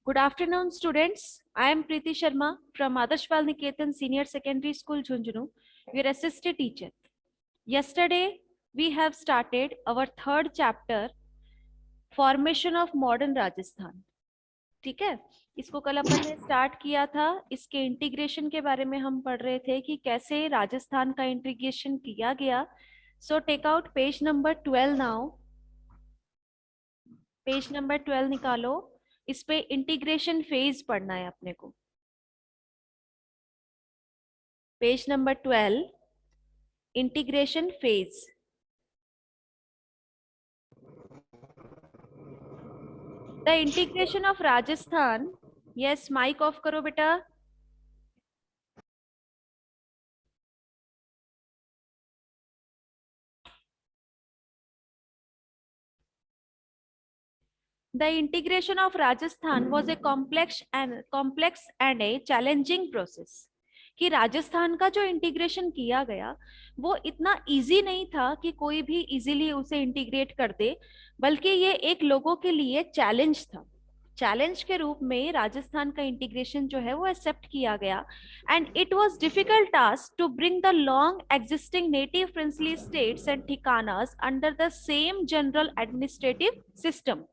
Good afternoon, students. I am Preeti Sharma from Adarsh Niketan Senior Secondary School, Jhunjhunu, your assistant teacher. Yesterday, we have started our third chapter, Formation of Modern Rajasthan. ठीक है, इसको कल अपन ने start किया था। इसके integration के बारे में हम पढ़ रहे थे कि कैसे राजस्थान का इंटीग्रेशन किया गया। So take out page number 12 now. Page number 12 निकालो। इस पे इंटीग्रेशन फेज पढ़ना है अपने को। Page number 12, integration phase. The integration of Rajasthan. Yes, mike off करो बेटा। The integration of Rajasthan was a complex and a challenging process. कि राजस्थान का जो इंटीग्रेशन किया गया वो इतना इजी नहीं था कि कोई भी इजीली उसे इंटीग्रेट कर दे, बल्कि ये एक लोगों के लिए चैलेंज था। चैलेंज के रूप में राजस्थान का इंटीग्रेशन जो है वो एक्सेप्ट किया गया and it was difficult task to bring the long existing native princely states and ठिकानास under the same general administrative system.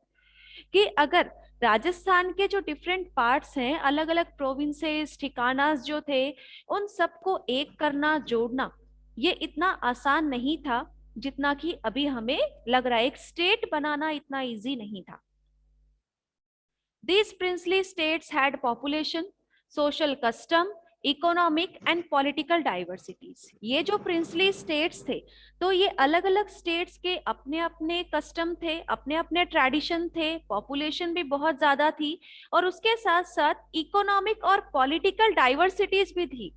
कि अगर राजस्थान के जो डिफरेंट पार्ट्स हैं, अलग अलग प्रोविंसेस, ठिकानास जो थे, उन सबको एक करना, जोड़ना, ये इतना आसान नहीं था जितना कि अभी हमें लग रहा है। एक स्टेट बनाना इतना इजी नहीं था। These princely states had population, social custom, economic and political diversities. ये जो प्रिंसली स्टेट्स थे, तो ये अलग अलग स्टेट्स के अपने अपने कस्टम थे, अपने अपने ट्रेडिशन थे, पॉपुलेशन भी बहुत ज्यादा थी, और उसके साथ साथ इकोनॉमिक और पॉलिटिकल डाइवर्सिटीज भी थी।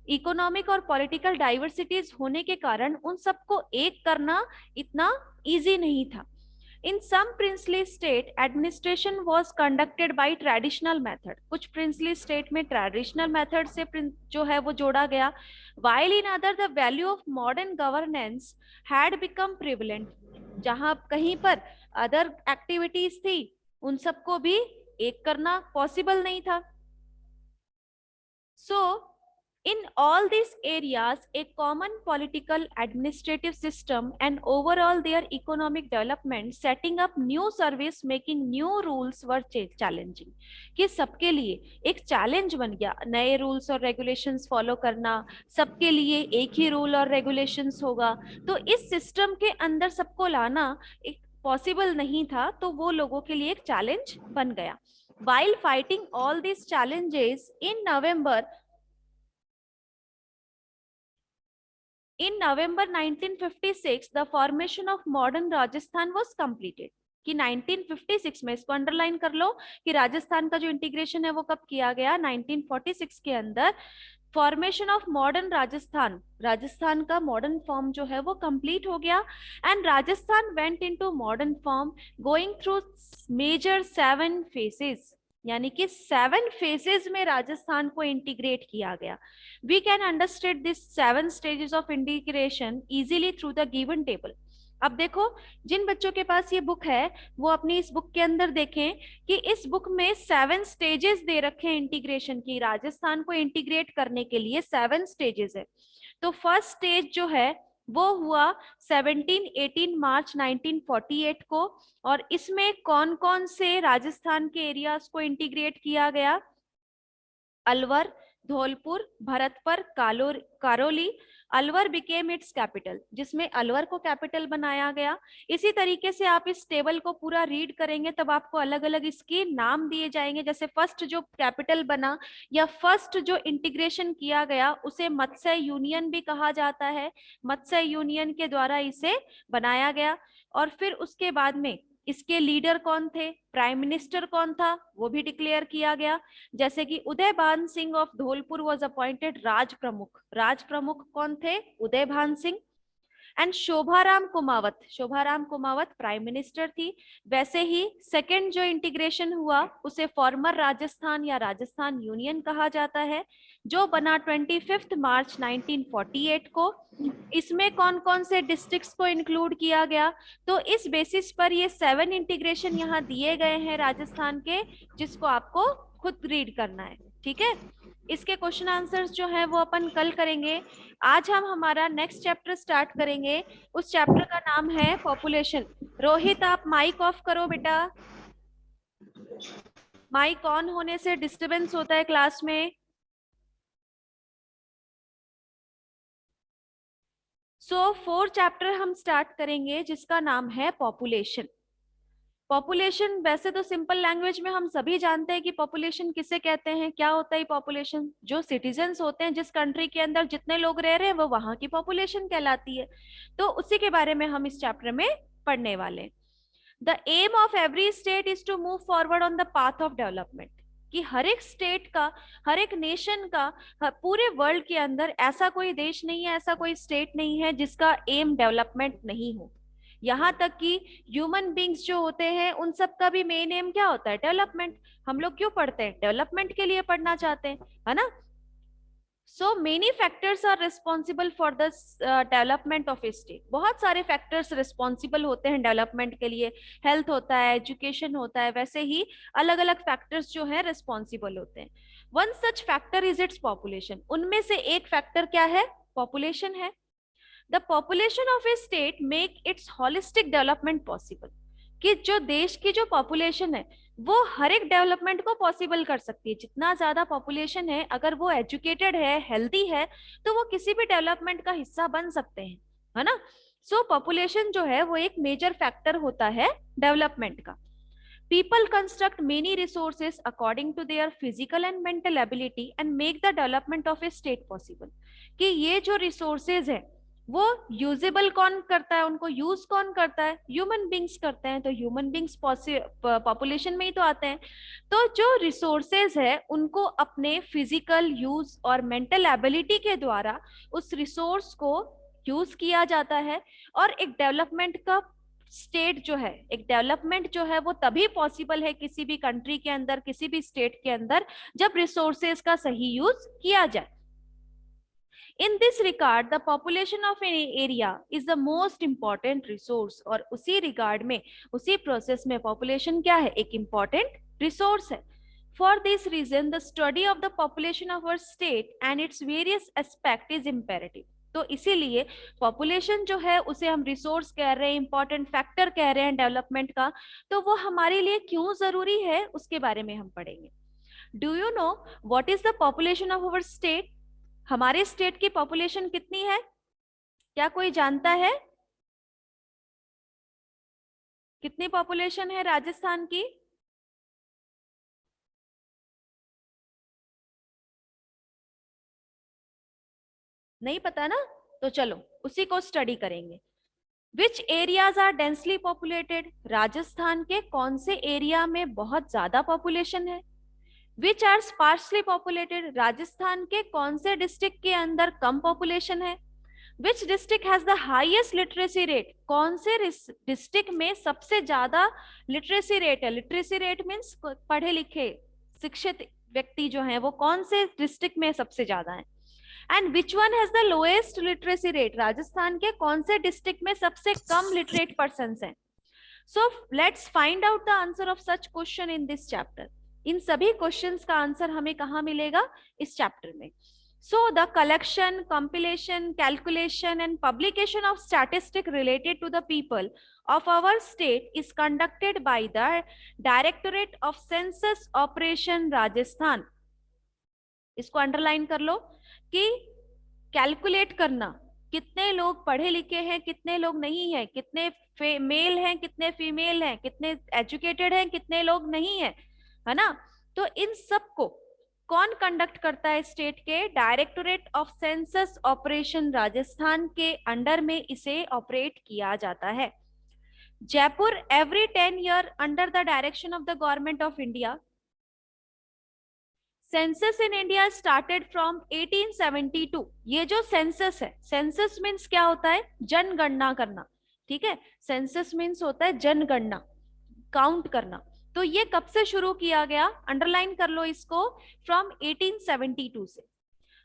इकोनॉमिक और पॉलिटिकल डाइवर्सिटीज होने के कारण उन सबको एक करना इतना इजी नहीं था। In some princely state, administration was conducted by traditional method. कुछ princely state में traditional method से जो है वो जोड़ा गया, while in other the value of modern governance had become prevalent. जहां कहीं पर other activities थी, उन सबको भी एक करना possible नहीं था। So, in all these areas, a common political administrative system and overall their economic development, setting up new service, making new rules were challenging. कि सबके लिए एक चैलेंज बन गया, नए रूल्स और रेगुलेशंस फॉलो करना, सबके लिए एक ही रूल और रेगुलेशंस होगा, तो इस सिस्टम के अंदर सबको लाना एक पॉसिबल नहीं था, तो वो लोगों के लिए एक चैलेंज बन गया। While fighting all these challenges, in November 1956, the formation of modern Rajasthan was completed. कि 1956 में, इसको अंडरलाइन कर लो कि राजस्थान का जो इंटीग्रेशन है वो कब किया गया, 1946 के अंदर formation of modern Rajasthan, Rajasthan का मॉडर्न फॉर्म जो है वो कंप्लीट हो गया and Rajasthan went into modern form going through major 7 phases. यानी कि 7 फेजेस में राजस्थान को इंटीग्रेट किया गया। We can understand this 7 stages of integration easily through the given table. अब देखो, जिन बच्चों के पास ये बुक है वो अपनी इस बुक के अंदर देखें कि इस बुक में 7 स्टेजेस दे रखे हैं इंटीग्रेशन की। राजस्थान को इंटीग्रेट करने के लिए 7 स्टेजेस है। तो फर्स्ट स्टेज जो है वो हुआ 17-18 मार्च 1948 को, और इसमें कौन कौन से राजस्थान के एरियाज को इंटीग्रेट किया गया, Alwar, Dholpur, Bharatpur, Karauli. Alwar became it's capital, जिसमें अलवर को कैपिटल बनाया गया। इसी तरीके से आप इस टेबल को पूरा रीड करेंगे तब आपको अलग अलग इसके नाम दिए जाएंगे। जैसे फर्स्ट जो कैपिटल बना या फर्स्ट जो इंटीग्रेशन किया गया उसे मत्स्य यूनियन भी कहा जाता है, मत्स्य यूनियन के द्वारा इसे बनाया गया। और फिर उसके बाद में इसके लीडर कौन थे, प्राइम मिनिस्टर कौन था, वो भी डिक्लेयर किया गया। जैसे कि Udaybhan Singh of Dholpur was appointed Raj Pramukh. Raj Pramukh कौन थे, Udaybhan Singh. And Shobharam Kumawat prime minister थी। वैसे ही सेकेंड जो इंटीग्रेशन हुआ उसे फॉर्मर राजस्थान या राजस्थान यूनियन कहा जाता है, जो बना 25 मार्च 1948 को। इसमें कौन कौन से डिस्ट्रिक्ट्स को इंक्लूड किया गया, तो इस बेसिस पर ये 7 इंटीग्रेशन यहाँ दिए गए हैं राजस्थान के, जिसको आपको खुद रीड करना है। ठीक है, इसके क्वेश्चन आंसर्स जो है वो अपन कल करेंगे। आज हम हमारा नेक्स्ट चैप्टर स्टार्ट करेंगे। उस चैप्टर का नाम है पॉपुलेशन। रोहित, आप माइक ऑफ करो बेटा, माइक ऑन होने से डिस्टरबेंस होता है क्लास में। सो 4 चैप्टर हम स्टार्ट करेंगे जिसका नाम है पॉपुलेशन। पॉपुलेशन वैसे तो सिंपल लैंग्वेज में हम सभी जानते हैं कि पॉपुलेशन किसे कहते हैं। क्या होता है पॉपुलेशन? जो सिटीजन्स होते हैं, जिस कंट्री के अंदर जितने लोग रह रहे हैं वो वहां की पॉपुलेशन कहलाती है। तो उसी के बारे में हम इस चैप्टर में पढ़ने वाले हैं। The aim of every state is to move forward on the path of development, कि हर एक स्टेट का, हर एक नेशन का, पूरे वर्ल्ड के अंदर ऐसा कोई देश नहीं है, ऐसा कोई स्टेट नहीं है जिसका एम डेवलपमेंट नहीं हो। यहाँ तक कि ह्यूमन बींग्स जो होते हैं उन सब का भी मेन एम क्या होता है? डेवलपमेंट। हम लोग क्यों पढ़ते हैं? डेवलपमेंट के लिए पढ़ना चाहते हैं, है ना। So many factors are responsible for the development of a state. बहुत सारे फैक्टर्स रिस्पॉन्सिबल होते हैं डेवलपमेंट के लिए। हेल्थ होता है, एजुकेशन होता है, वैसे ही अलग अलग फैक्टर्स जो है रिस्पॉन्सिबल होते हैं। One such factor is its population. उनमें से एक फैक्टर क्या है? पॉपुलेशन है। The population of a state make it's holistic development possible, कि जो देश की जो पॉपुलेशन है वो हर एक डेवलपमेंट को पॉसिबल कर सकती है। जितना ज्यादा पॉपुलेशन है, अगर वो एजुकेटेड है, हेल्दी है, तो वो किसी भी डेवलपमेंट का हिस्सा बन सकते हैं, है ना। सो पॉपुलेशन जो है वो एक मेजर फैक्टर होता है डेवलपमेंट का। People construct many resources according to their physical and mental ability and make the development of a state possible। कि ये जो resources है वो यूजेबल कौन करता है, उनको यूज कौन करता है? ह्यूमन बींग्स करते हैं। तो ह्यूमन बींग्स पॉपुलेशन में ही तो आते हैं। तो जो रिसोर्सेज है उनको अपने फिजिकल यूज और मेंटल एबिलिटी के द्वारा उस रिसोर्स को यूज किया जाता है। और एक डेवलपमेंट का स्टेट जो है, एक डेवलपमेंट जो है वो तभी पॉसिबल है किसी भी कंट्री के अंदर, किसी भी स्टेट के अंदर, जब रिसोर्सेज का सही यूज किया जाए। In this regard, the population of an area is the most important resource। और उसी रिगार्ड में, उसी प्रोसेस में population क्या है? एक important resource है। For this reason, the study of the population of our state and its various aspect is imperative। तो इसीलिए पॉपुलेशन जो है उसे हम रिसोर्स कह रहे हैं, इंपॉर्टेंट फैक्टर कह रहे हैं डेवलपमेंट का, तो वो हमारे लिए क्यों जरूरी है उसके बारे में हम पढ़ेंगे। Do you know what is the population of our state? हमारे स्टेट की पॉपुलेशन कितनी है? क्या कोई जानता है? कितनी पॉपुलेशन है राजस्थान की? नहीं पता ना? तो चलो उसी को स्टडी करेंगे। Which areas are densely populated? Rajasthan के कौन से एरिया में बहुत ज्यादा पॉपुलेशन है? Which are sparsely populated? Rajasthan के कौन से डिस्ट्रिक्ट के अंदर कम पॉपुलेशन है? Which district has the highest literacy rate? कौन से डिस्ट्रिक्ट में सबसे ज्यादा लिटरेसी रेट है? लिटरेसी रेट मीन्स पढ़े लिखे शिक्षित व्यक्ति जो है वो कौन से डिस्ट्रिक्ट में सबसे ज्यादा है? And which one has the lowest literacy rate? Rajasthan के कौन से डिस्ट्रिक्ट में सबसे कम लिटरेट पर्सन हैं? So let's find out the answer of such question in this chapter. इन सभी क्वेश्चंस का आंसर हमें कहाँ मिलेगा? इस चैप्टर में। So the collection, compilation, calculation and publication of statistics related to the people of our state is conducted by the Directorate of Census Operation Rajasthan। इसको underline कर लो कि कैलकुलेट करना कितने लोग पढ़े लिखे हैं, कितने लोग नहीं हैं, कितने मेल हैं, कितने फीमेल हैं, कितने एजुकेटेड हैं, कितने लोग नहीं हैं, है ना। तो इन सब को कौन कंडक्ट करता है? स्टेट के directorate of census operation Rajasthan के अंडर में इसे ऑपरेट किया जाता है। Jaipur every 10 year under the direction of the government of India census in India started from 1872। ये जो सेंसस है, सेंसस मीन्स क्या होता है, जनगणना करना, ठीक है। सेंसस मीन्स होता है जनगणना, काउंट करना। तो ये कब से शुरू किया गया, अंडरलाइन कर लो इसको, फ्रॉम 1872 से।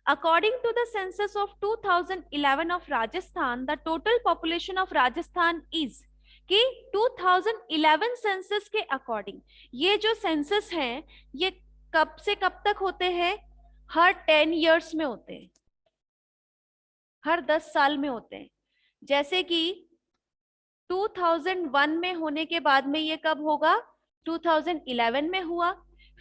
According to the census of 2011 of Rajasthan, the total population of Rajasthan is कि 2011 सेंसस के अकॉर्डिंग, ये जो सेंसस हैं ये कब से कब तक होते हैं, हर 10 इयर्स में होते हैं, हर 10 साल में होते हैं। जैसे कि 2001 में होने के बाद में ये कब होगा, 2011 में हुआ,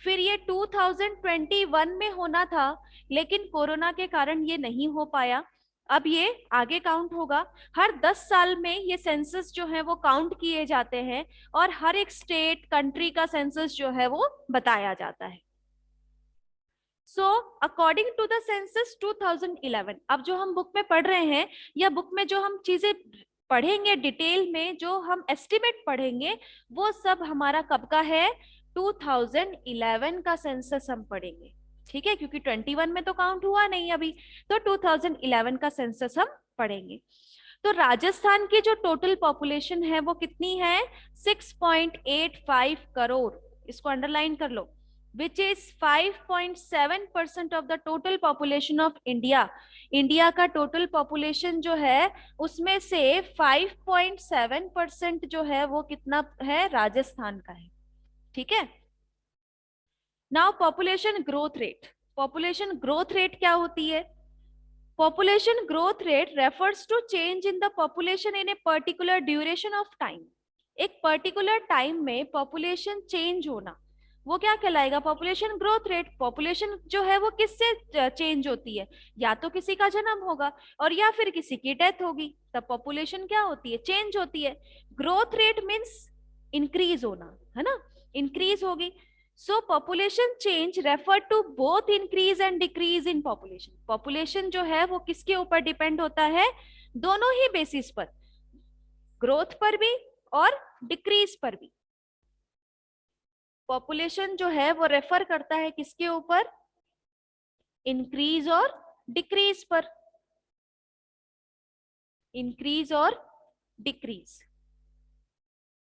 फिर ये 2021 में होना था लेकिन कोरोना के कारण ये नहीं हो पाया, अब ये आगे काउंट होगा। हर 10 साल में ये सेंसस जो है वो काउंट किए जाते हैं और हर एक स्टेट कंट्री का सेंसस जो है वो बताया जाता है। So according to the census 2011, अब जो हम बुक में पढ़ रहे हैं या बुक में जो हम चीजें पढ़ेंगे डिटेल में, जो हम एस्टिमेट पढ़ेंगे वो सब हमारा कब का है, 2011 का सेंसस हम पढ़ेंगे, ठीक है, क्योंकि 21 में तो काउंट हुआ नहीं अभी, तो 2011 का सेंसस हम पढ़ेंगे। तो राजस्थान की जो टोटल पॉपुलेशन है वो कितनी है, 6.85 करोड़, इसको अंडरलाइन कर लो, which is 5.7% of the total population of India। India का टोटल पॉपुलेशन जो है उसमें से 5.7% जो है वो कितना है, राजस्थान का है, ठीक है। Now population growth rate, population growth rate क्या होती है, population growth rate refers to change in the population in a particular duration of time. एक पर्टिकुलर टाइम में पॉपुलेशन चेंज होना वो क्या कहलाएगा, पॉपुलेशन ग्रोथ रेट। पॉपुलेशन जो है वो किससे चेंज होती है, या तो किसी का जन्म होगा और या फिर किसी की डेथ होगी, तब पॉपुलेशन क्या होती है, चेंज होती है। ग्रोथ रेट मीन्स इंक्रीज होना, है ना, इंक्रीज होगी। So population change refer to both increase and decrease in population. Population जो है वो किसके ऊपर डिपेंड होता है, दोनों ही बेसिस पर, ग्रोथ पर भी और डिक्रीज पर भी। पॉपुलेशन जो है वो रेफर करता है किसके ऊपर, इंक्रीज और डिक्रीज पर, इंक्रीज और डिक्रीज।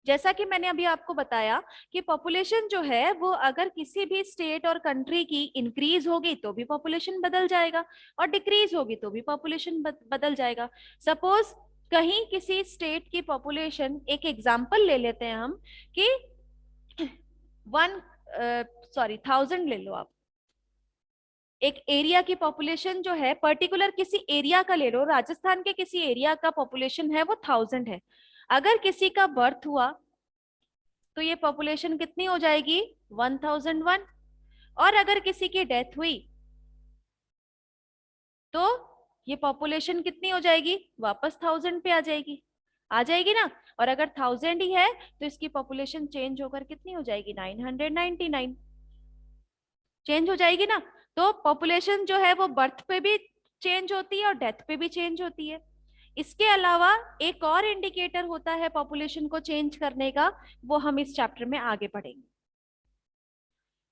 जैसा कि मैंने अभी आपको बताया कि पॉपुलेशन जो है वो अगर किसी भी स्टेट और कंट्री की इंक्रीज होगी तो भी पॉपुलेशन बदल जाएगा और डिक्रीज होगी तो भी पॉपुलेशन बदल जाएगा। सपोज कहीं किसी स्टेट की पॉपुलेशन, एक एग्जांपल ले लेते हैं हम कि 1000 ले लो आप, एक एरिया की पॉपुलेशन जो है, पर्टिकुलर किसी एरिया का ले लो, राजस्थान के किसी एरिया का पॉपुलेशन है वो 1000 है। अगर किसी का बर्थ हुआ तो ये पॉपुलेशन कितनी हो जाएगी, 1001। और अगर किसी की डेथ हुई तो ये पॉपुलेशन कितनी हो जाएगी, वापस 1000 पे आ जाएगी, आ जाएगी ना। और अगर 1000 ही है तो इसकी पॉपुलेशन चेंज होकर कितनी हो जाएगी, 999 चेंज हो जाएगी ना। तो पॉपुलेशन जो है वो बर्थ पे भी चेंज होती है और डेथ पे भी चेंज होती है। इसके अलावा एक और इंडिकेटर होता है पॉपुलेशन को चेंज करने का, वो हम इस चैप्टर में आगे पढ़ेंगे।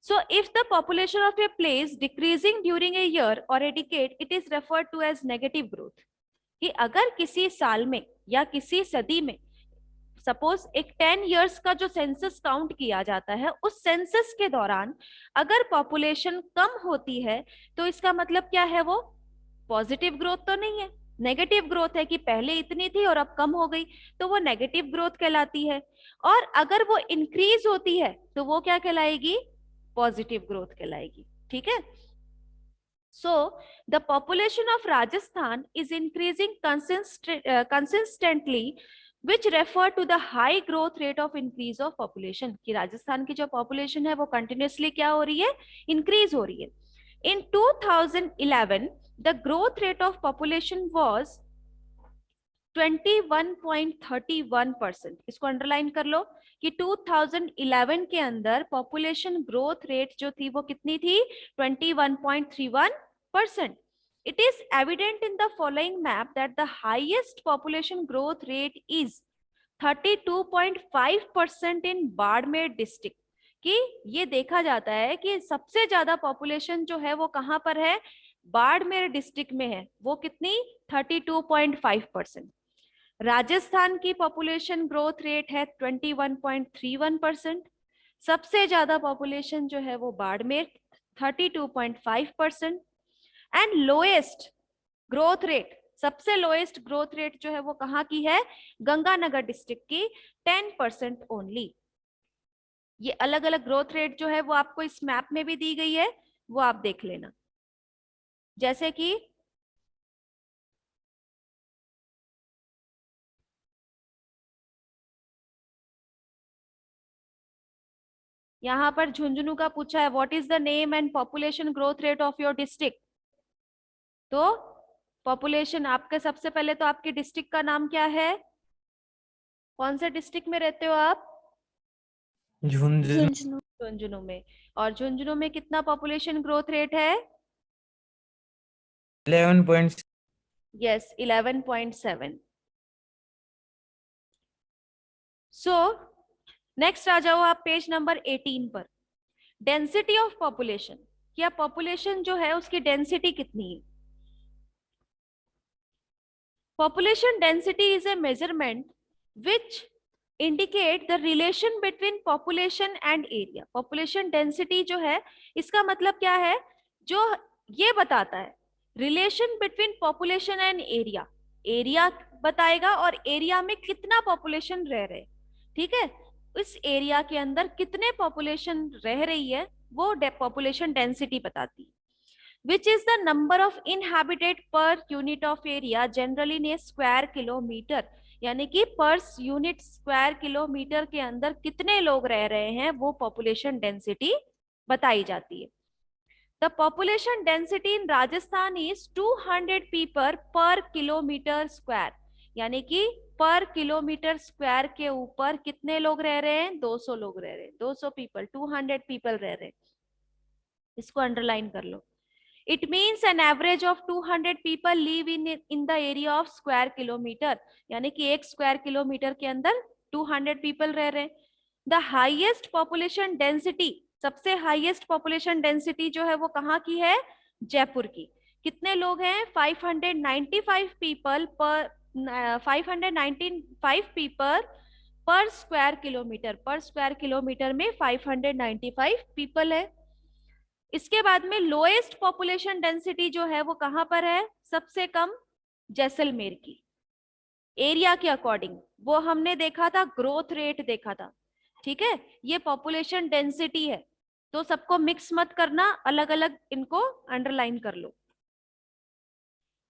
So if the population of a place decreasing during a year or a decade, it is referred to as negative growth। कि अगर किसी साल में या किसी सदी में, सपोज एक 10 इयर्स का जो सेंसस काउंट किया जाता है, उस सेंसस के दौरान अगर पॉपुलेशन कम होती है तो इसका मतलब क्या है, वो पॉजिटिव ग्रोथ तो नहीं है, नेगेटिव ग्रोथ है कि पहले इतनी थी और अब कम हो गई, तो वो नेगेटिव ग्रोथ कहलाती है। और अगर वो इंक्रीज होती है तो वो क्या कहलाएगी, पॉजिटिव ग्रोथ कहलाएगी, ठीक है। So the population of Rajasthan is increasing consistently, which refer to the high growth rate of increase of population। कि राजस्थान की जो population है वो continuously क्या हो रही है, increase हो रही है। In 2011 the growth rate of population was 21.31%। इसको अंडरलाइन कर लो कि 2011 के अंदर पॉपुलेशन ग्रोथ रेट जो थी वो कितनी थी, 21.31%। It is evident in the following map that the highest population growth rate is 32.5% in Barmer district. कि ये देखा जाता है कि सबसे ज्यादा पॉपुलेशन जो है वो कहाँ पर है, बाड़मेर डिस्ट्रिक्ट में है। वो कितनी, 32.5%। राजस्थान की पॉपुलेशन ग्रोथ रेट है 21.31%। सबसे ज्यादा पॉपुलेशन जो है वो Barmer 32.5%। And lowest growth rate, सबसे लोएस्ट ग्रोथ रेट जो है वो कहाँ की है, गंगानगर डिस्ट्रिक्ट की 10% ओनली। ये अलग अलग ग्रोथ रेट जो है वो आपको इस मैप में भी दी गई है, वो आप देख लेना। जैसे कि यहाँ पर झुंझुनू का पूछा है, what is the name and population growth rate of your district. तो पॉपुलेशन आपके, सबसे पहले तो आपके डिस्ट्रिक्ट का नाम क्या है, कौन से डिस्ट्रिक्ट में रहते हो आप, झुंझुनू। झुंझुनू में। और झुंझुनू में कितना पॉपुलेशन ग्रोथ रेट है, 11. यस 11.7। सो नेक्स्ट आ जाओ आप पेज नंबर 18 पर, डेंसिटी ऑफ पॉपुलेशन। क्या पॉपुलेशन जो है उसकी डेंसिटी कितनी है। Population density is a measurement which indicate the relation between population and area. Population density जो है इसका मतलब क्या है, जो ये बताता है relation between population and area. Area बताएगा और एरिया में कितना पॉपुलेशन रह रहे, ठीक है, इस एरिया के अंदर कितने पॉपुलेशन रह रही है वो पॉपुलेशन डेंसिटी बताती है। which is the number of inhabited per unit of area generally in a square kilometer, यानी कि पर यूनिट स्क्वायर किलोमीटर के अंदर कितने लोग रह रहे हैं वो पॉपुलेशन डेंसिटी बताई जाती है। The population density in Rajasthan is 200 people पर किलोमीटर स्क्वायर, यानी कि पर किलोमीटर स्क्वायर के ऊपर कितने लोग रह रहे हैं, 200 लोग रह रहे हैं, 200 पीपल, 200 पीपल रह रहे हैं। इसको अंडरलाइन कर लो। It means an average of 200 people live in the area of square kilometer, यानी कि एक स्क्वायर किलोमीटर के अंदर 200 people रह रहे हैं। The highest population density, सबसे हाईएस्ट पॉपुलेशन डेंसिटी जो है वो कहाँ की है, जयपुर की। कितने लोग हैं, 595 पीपल पर 595 पीपल पर स्क्वायर किलोमीटर, पर स्क्वायर किलोमीटर में 595 पीपल है। इसके बाद में लोएस्ट पॉपुलेशन डेंसिटी जो है वो कहां पर है, सबसे कम जैसलमेर की। एरिया के अकॉर्डिंग वो हमने देखा था, ग्रोथ रेट देखा था, ठीक है, ये पॉपुलेशन डेंसिटी है, तो सबको मिक्स मत करना, अलग अलग इनको अंडरलाइन कर लो।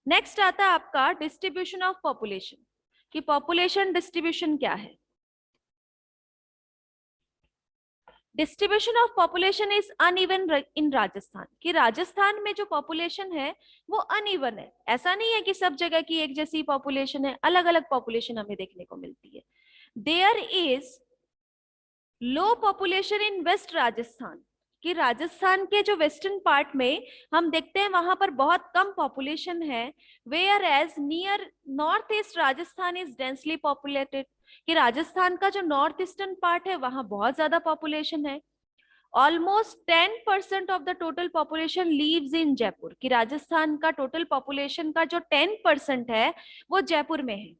नेक्स्ट आता है आपका डिस्ट्रीब्यूशन ऑफ पॉपुलेशन, कि पॉपुलेशन डिस्ट्रीब्यूशन क्या है। Distribution of population is uneven in Rajasthan, कि राजस्थान में जो पॉपुलेशन है वो अनइवन है, ऐसा नहीं है कि सब जगह की एक जैसी पॉपुलेशन है, अलग अलग पॉपुलेशन हमें देखने को मिलती है। There is low population in west Rajasthan, कि राजस्थान के जो वेस्टर्न पार्ट में हम देखते हैं वहां पर बहुत कम पॉपुलेशन है। Whereas near north east Rajasthan is densely populated, कि राजस्थान का जो नॉर्थ ईस्टर्न पार्ट है वहां बहुत ज्यादा पॉपुलेशन है। Almost 10% of the total population leaves इन जयपुर, कि राजस्थान का टोटल पॉपुलेशन का जो 10% है वो जयपुर में है।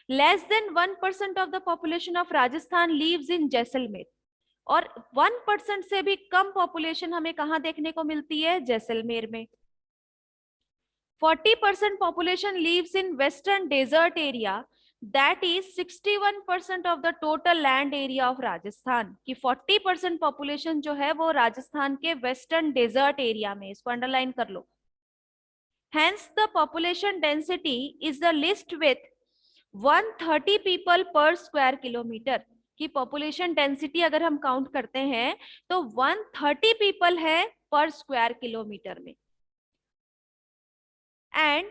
Less than 1% of the population of Rajasthan leaves इन जैसलमेर, और 1% से भी कम पॉपुलेशन हमें कहाँ देखने को मिलती है, जैसलमेर में। 40% population lives in western desert area, that is 61% of the total land area of Rajasthan, कि 40% population जो है वो राजस्थान के western desert area में, इसको अंडरलाइन कर लो। Hence the population density is the list with 130 people per square kilometer, कि population density अगर हम काउंट करते हैं तो 130 people है पर स्क्वायर किलोमीटर में। And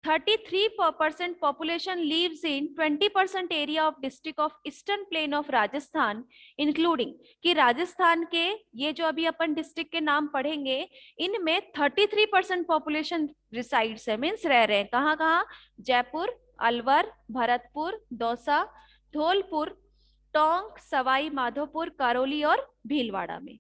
33% population lives in 20% area of district of eastern plain of Rajasthan, including, कि राजस्थान के ये जो अभी अपन डिस्ट्रिक्ट के नाम पढ़ेंगे इनमें 33% पॉपुलेशन रिसाइड्स है, मीन्स रह रहे हैं। कहाँ कहाँ, जयपुर, अलवर, भरतपुर, दौसा, धौलपुर, टोंक, सवाई माधोपुर, करौली और भीलवाड़ा में।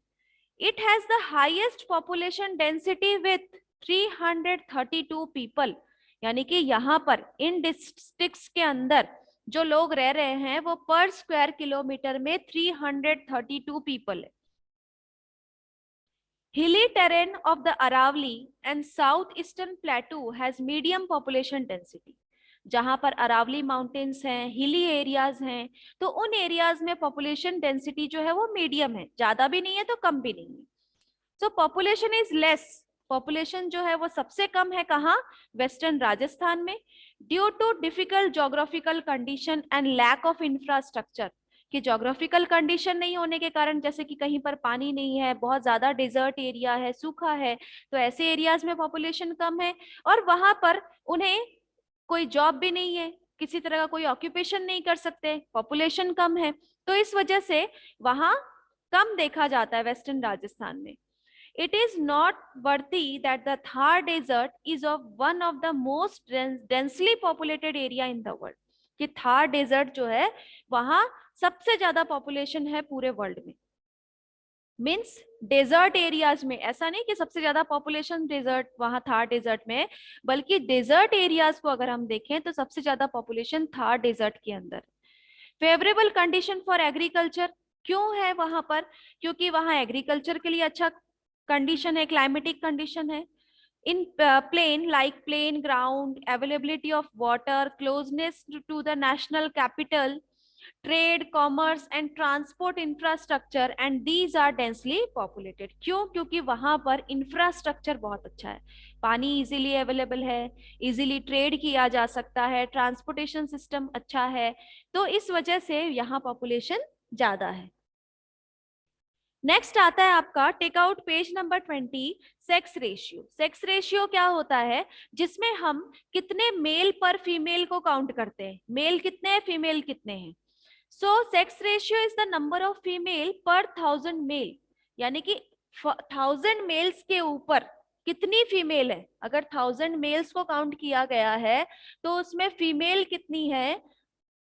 It has the highest population density with 332 people, यानी कि यहाँ पर इन डिस्ट्रिक्ट्स के अंदर जो लोग रह रहे हैं वो पर स्क्वायर किलोमीटर में 332 पीपल है। Hilly terrain of the Aravalli and southeastern plateau has medium population density. जहां पर अरावली माउंटेन्स हैं, हिली एरियाज हैं, तो उन एरियाज में पॉपुलेशन डेंसिटी जो है वो मीडियम है, ज्यादा भी नहीं है तो कम भी नहीं है। सो पॉपुलेशन इज लेस, पॉपुलेशन जो है वो सबसे कम है कहाँ? वेस्टर्न राजस्थान में, due to difficult geographical condition and lack of infrastructure, कि जोग्राफिकल कंडीशन नहीं होने के कारण, जैसे कि कहीं पर पानी नहीं है, बहुत ज्यादा डेजर्ट एरिया है, सूखा है, तो ऐसे एरियाज में पॉपुलेशन कम है, और वहां पर उन्हें कोई जॉब भी नहीं है, किसी तरह का कोई ऑक्यूपेशन नहीं कर सकते, पॉपुलेशन कम है, तो इस वजह से वहां कम देखा जाता है वेस्टर्न राजस्थान में। It is noteworthy that the Thar Desert is of one of the most densely populated area in the world, कि थार डेजर्ट जो है वहां सबसे ज्यादा पॉपुलेशन है पूरे वर्ल्ड में। मीन्स डेजर्ट एरियाज में, ऐसा नहीं कि सबसे ज्यादा पॉपुलेशन डेजर्ट वहां थार डेजर्ट में, बल्कि डेजर्ट एरियाज को अगर हम देखें तो सबसे ज्यादा पॉपुलेशन थार डेजर्ट के अंदर। फेवरेबल कंडीशन फॉर एग्रीकल्चर, क्यों है वहां पर? क्योंकि वहां एग्रीकल्चर के लिए अच्छा कंडीशन है, क्लाइमेटिक कंडीशन है। In plain like plain ground, availability of water, closeness to the national capital, trade, commerce and transport infrastructure, and these are densely populated. क्यों? क्योंकि वहां पर इंफ्रास्ट्रक्चर बहुत अच्छा है, पानी इजीली अवेलेबल है, इजीली ट्रेड किया जा सकता है, ट्रांसपोर्टेशन सिस्टम अच्छा है, तो इस वजह से यहाँ पॉपुलेशन ज्यादा है। नेक्स्ट आता है आपका take out page number 20, sex ratio. Sex ratio क्या होता है? जिसमें हम कितने मेल पर फीमेल को काउंट करते हैं, मेल कितने हैं, फीमेल कितने हैं। So sex ratio is the number of female पर 1000 मेल, यानी कि 1000 मेल्स के ऊपर कितनी फीमेल है। अगर 1000 मेल्स को काउंट किया गया है तो उसमें फीमेल कितनी है,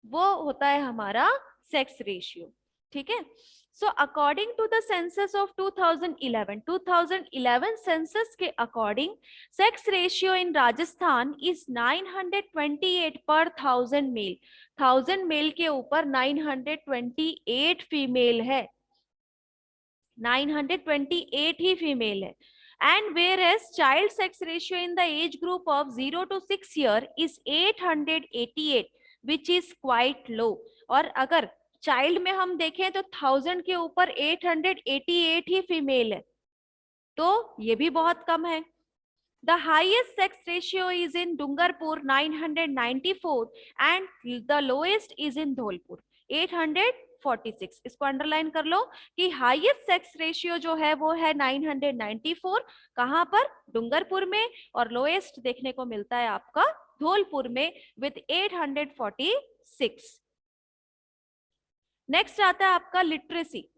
वो होता है हमारा सेक्स रेशियो। ठीक है। So according to the census of 2011 census के according sex ratio in Rajasthan is 928 per 1000 mail. 1000 mail के ऊपर 928 फीमेल है, 928 ही फीमेल है। And whereas child sex ratio in the age group of 0 to 6 year is 888, which is quite low. और अगर child में हम देखें तो 1000 के ऊपर 888 ही फीमेल है, तो ये भी बहुत कम है। The highest sex ratio is in Dungarpur 994 and the lowest is in Dholpur 846। इसको अंडरलाइन कर लो कि हाईएस्ट सेक्स रेशियो जो है वो है 994, कहां पर? डूंगरपुर में, और लोएस्ट देखने को मिलता है आपका धौलपुर में विद 846। नेक्स्ट आता है आपका literacy.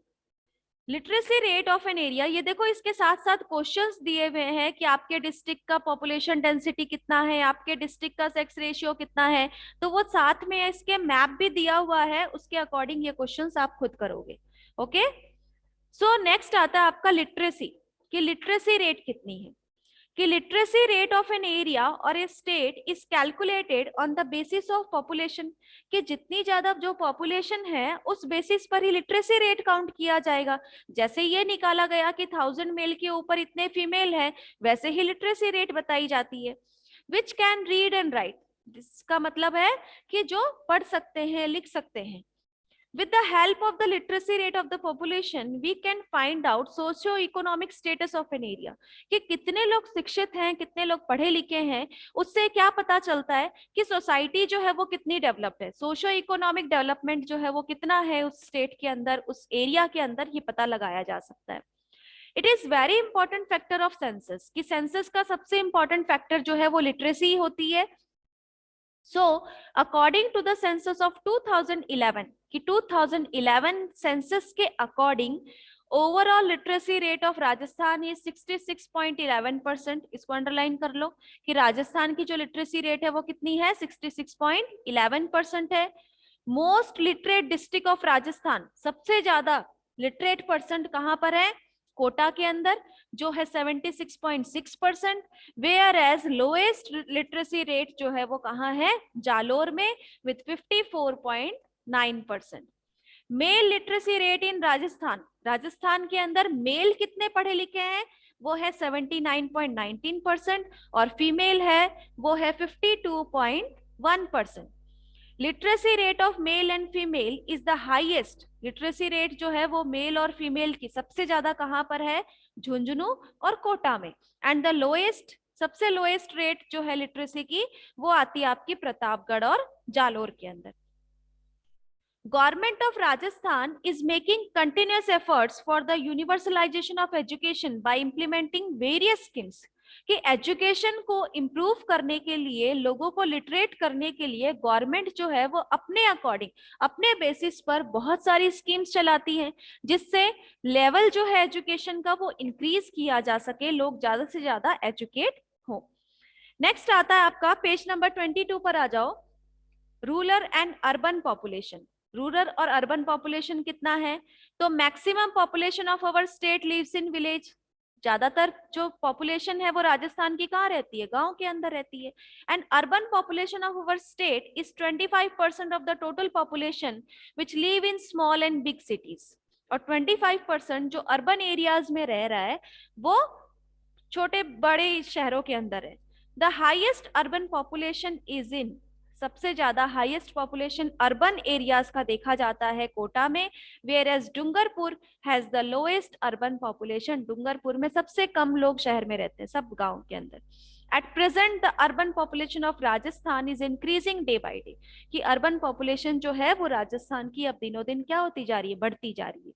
Literacy rate of an area, ये देखो इसके साथ साथ क्वेश्चंस दिए हुए हैं कि आपके डिस्ट्रिक्ट का पॉपुलेशन डेंसिटी कितना है, आपके डिस्ट्रिक्ट का सेक्स रेशियो कितना है, तो वो साथ में इसके मैप भी दिया हुआ है, उसके अकॉर्डिंग ये क्वेश्चंस आप खुद करोगे। ओके। सो नेक्स्ट आता है आपका लिटरेसी, कि लिटरेसी रेट कितनी है, कि literacy rate of an area और a state is calculated on the basis of population, कि जितनी ज्यादा जो पॉपुलेशन है उस बेसिस पर ही लिटरेसी रेट काउंट किया जाएगा। जैसे ये निकाला गया कि 1000 मेल के ऊपर इतने फीमेल है, वैसे ही लिटरेसी रेट बताई जाती है। Which can read and right, जिसका मतलब है कि जो पढ़ सकते हैं, लिख सकते हैं। With the help of the literacy rate of the population, we can find out socio-economic status of an area, कि कितने लोग शिक्षित हैं, कितने लोग पढ़े लिखे हैं, उससे क्या पता चलता है कि सोसाइटी जो है वो कितनी डेवलप्ड है, सोशो इकोनॉमिक डेवलपमेंट जो है वो कितना है उस स्टेट के अंदर, उस एरिया के अंदर, ये पता लगाया जा सकता है। It is very important factor of census, कि सेंसस का सबसे इंपॉर्टेंट फैक्टर जो है वो लिटरेसी होती है। So, according to the census of 2011, कि 2011 सेंसस के according overall literacy rate of Rajasthan is 66.11%। इसको अंडरलाइन कर लो कि राजस्थान की जो लिटरेसी रेट है वो कितनी है, 66.11% है। Most literate district of Rajasthan, सबसे ज्यादा लिटरेट परसेंट कहां पर है? कोटा के अंदर, जो है 76.6%। Whereas lowest literacy rate जो है वो कहाँ है? जालोर में, with 54.9%। Male literacy rate in Rajasthan, Rajasthan के अंदर मेल कितने पढ़े लिखे हैं? वो है 79.19%, और फीमेल है वो है 52.1%। Literacy rate of male and female is the highest, literacy rate जो है वो मेल और फीमेल की सबसे ज्यादा कहां पर है? झुंझुनू और कोटा में। एंड द लोएस्ट, सबसे लोएस्ट रेट जो है लिटरेसी की, वो आती है आपकी प्रतापगढ़ और जालोर के अंदर। Government of Rajasthan is making continuous efforts for the universalization of education by implementing various schemes, कि एजुकेशन को इम्प्रूव करने के लिए, लोगों को लिटरेट करने के लिए गवर्नमेंट जो है वो अपने अकॉर्डिंग, अपने बेसिस पर बहुत सारी स्कीम्स चलाती है, जिससे लेवल जो है एजुकेशन का वो इंक्रीज किया जा सके, लोग ज्यादा से ज्यादा एजुकेट हो। नेक्स्ट आता है आपका पेज नंबर 22 पर आ जाओ, rural and urban population. Rural और अर्बन पॉपुलेशन कितना है? तो maximum population of our state lives in village, ज्यादातर जो पॉपुलेशन है वो राजस्थान की कहाँ रहती है? गांव के अंदर रहती है। And urban population of our state is 25% of the total population which live in small and big cities, और 25% जो अर्बन एरियाज में रह रहा है वो छोटे बड़े शहरों के अंदर है। The highest urban population is in, सबसे ज्यादा हाईएस्ट पॉपुलेशन अर्बन एरियाज का देखा जाता है कोटा में, whereas Dungarpur has the lowest urban population, Dungarpur में सबसे कम लोग शहर में रहते हैं सब गांव के अंदर। At present the urban population of Rajasthan is increasing day by day, कि अर्बन पॉपुलेशन जो है वो राजस्थान की अब दिनों दिन क्या होती जा रही है? बढ़ती जा रही है।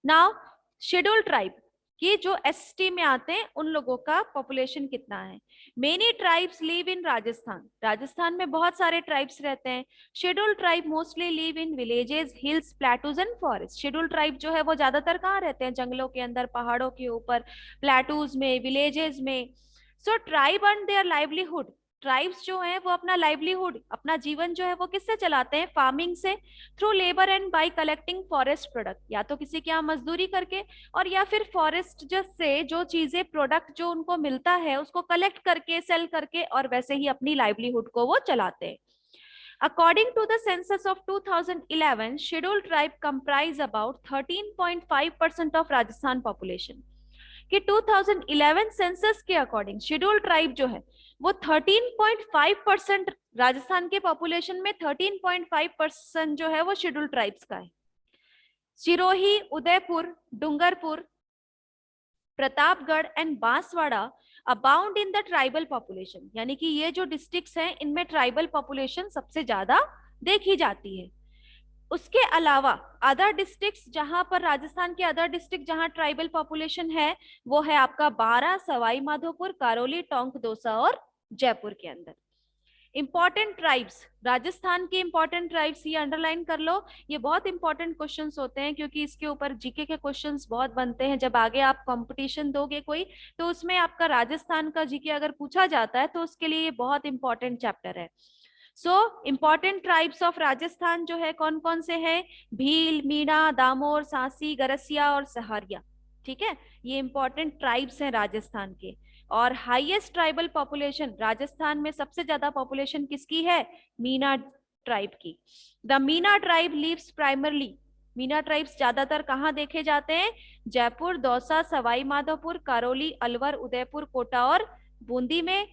नाउ शेड्यूल ट्राइब, कि जो एसटी में आते हैं उन लोगों का पॉपुलेशन कितना है? Many tribes live in Rajasthan, Rajasthan में बहुत सारे ट्राइब्स रहते हैं। Schedule tribe mostly live in villages, hills, plateaus and forest. Schedule tribe जो है वो ज्यादातर कहाँ रहते हैं? जंगलों के अंदर, पहाड़ों के ऊपर, प्लेटूज में, विलेजेस में। So tribe earn their livelihood, tribes जो है वो अपना लाइवलीहुड, अपना जीवन जो है वो किससे चलाते हैं? फार्मिंग से, through labour and bye collecting forest product, या तो किसी के यहाँ मजदूरी करके, और या फिर फॉरेस्ट से जो चीजें, प्रोडक्ट जो उनको मिलता है उसको कलेक्ट करके, सेल करके, और वैसे ही अपनी लाइवलीहुड को वो चलाते हैं। According to the census of 2011, scheduled tribe comprise about 13.5% of Rajasthan population, कि 2011 सेंसस के अकॉर्डिंग शेड्यूल ट्राइब जो है वो 13.5%, राजस्थान के पॉपुलेशन में 13.5% जो है वो शेड्यूल ट्राइब्स का है। Sirohi, Udaipur, Dungarpur, Pratapgarh and Banswara abound in the tribal population, यानी कि ये जो डिस्ट्रिक्ट्स हैं इनमें ट्राइबल पॉपुलेशन सबसे ज्यादा देखी जाती है। उसके अलावा अदर डिस्ट्रिक्ट्स, जहां पर राजस्थान के अदर डिस्ट्रिक्ट जहां ट्राइबल पॉपुलेशन है वो है आपका बारां, सवाई माधोपुर, करौली, टोंक, दौसा और जयपुर के अंदर। इंपॉर्टेंट ट्राइब्स, राजस्थान के इंपॉर्टेंट ट्राइब्स, ये अंडरलाइन कर लो, ये बहुत इंपॉर्टेंट क्वेश्चंस होते हैं, क्योंकि इसके ऊपर जीके के क्वेश्चंस बहुत बनते हैं। जब आगे आप कंपटीशन दोगे कोई, तो उसमें आपका राजस्थान का जीके अगर पूछा जाता है तो उसके लिए ये बहुत इंपॉर्टेंट चैप्टर है। So important tribes of Rajasthan जो है कौन कौन से हैं? भील, मीणा, दामोर, सांसी, गरसिया और सहारिया। ठीक है, ये इंपॉर्टेंट ट्राइब्स हैं राजस्थान के। और हाईएस्ट ट्राइबल पॉपुलेशन, राजस्थान में सबसे ज्यादा पॉपुलेशन किसकी है? मीणा ट्राइब की। The Meena tribe lives primarily, Meena tribes ज्यादातर कहाँ देखे जाते हैं? जयपुर, दौसा, सवाई माधोपुर, करौली, अलवर, उदयपुर, कोटा और बूंदी में।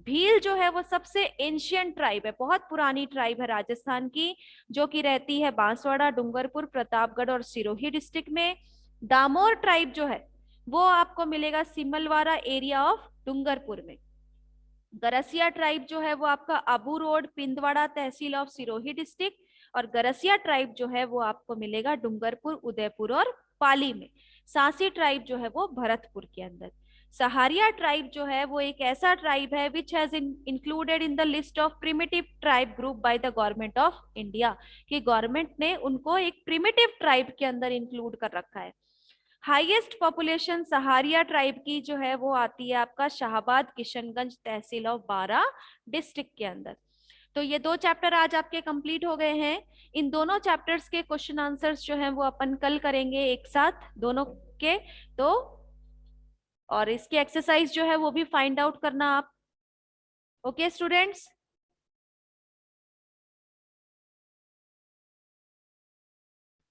भील जो है वो सबसे एंशियंट ट्राइब है, बहुत पुरानी ट्राइब है राजस्थान की, जो कि रहती है बांसवाड़ा, डूंगरपुर, प्रतापगढ़ और सिरोही डिस्ट्रिक्ट में। दामोर ट्राइब जो है वो आपको मिलेगा सिमलवाड़ा एरिया ऑफ डूंगरपुर में। गरसिया ट्राइब जो है वो आपका अबू रोड, पिंदवाड़ा तहसील ऑफ सिरोही डिस्ट्रिक्ट, और गरसिया ट्राइब जो है वो आपको मिलेगा डूंगरपुर, उदयपुर और पाली में। सांसी ट्राइब जो है वो भरतपुर के अंदर। सहारिया ट्राइब जो है वो एक ऐसा ट्राइब है which has included in the list of primitive tribe group by the government of India, कि गवर्नमेंट ने उनको एक प्रिमिटिव ट्राइब के अंदर इंक्लूड कर रखा है। हाईएस्ट पॉपुलेशन सहारिया ट्राइब की जो है वो आती है आपका शाहबाद, किशनगंज तहसील ऑफ बारा डिस्ट्रिक्ट के अंदर। तो ये 2 चैप्टर आज आपके कंप्लीट हो गए हैं। इन दोनों चैप्टर्स के क्वेश्चन आंसर्स जो हैं वो अपन कल करेंगे एक साथ दोनों के। तो और इसकी एक्सरसाइज जो है वो भी फाइंड आउट करना आप। Okay students.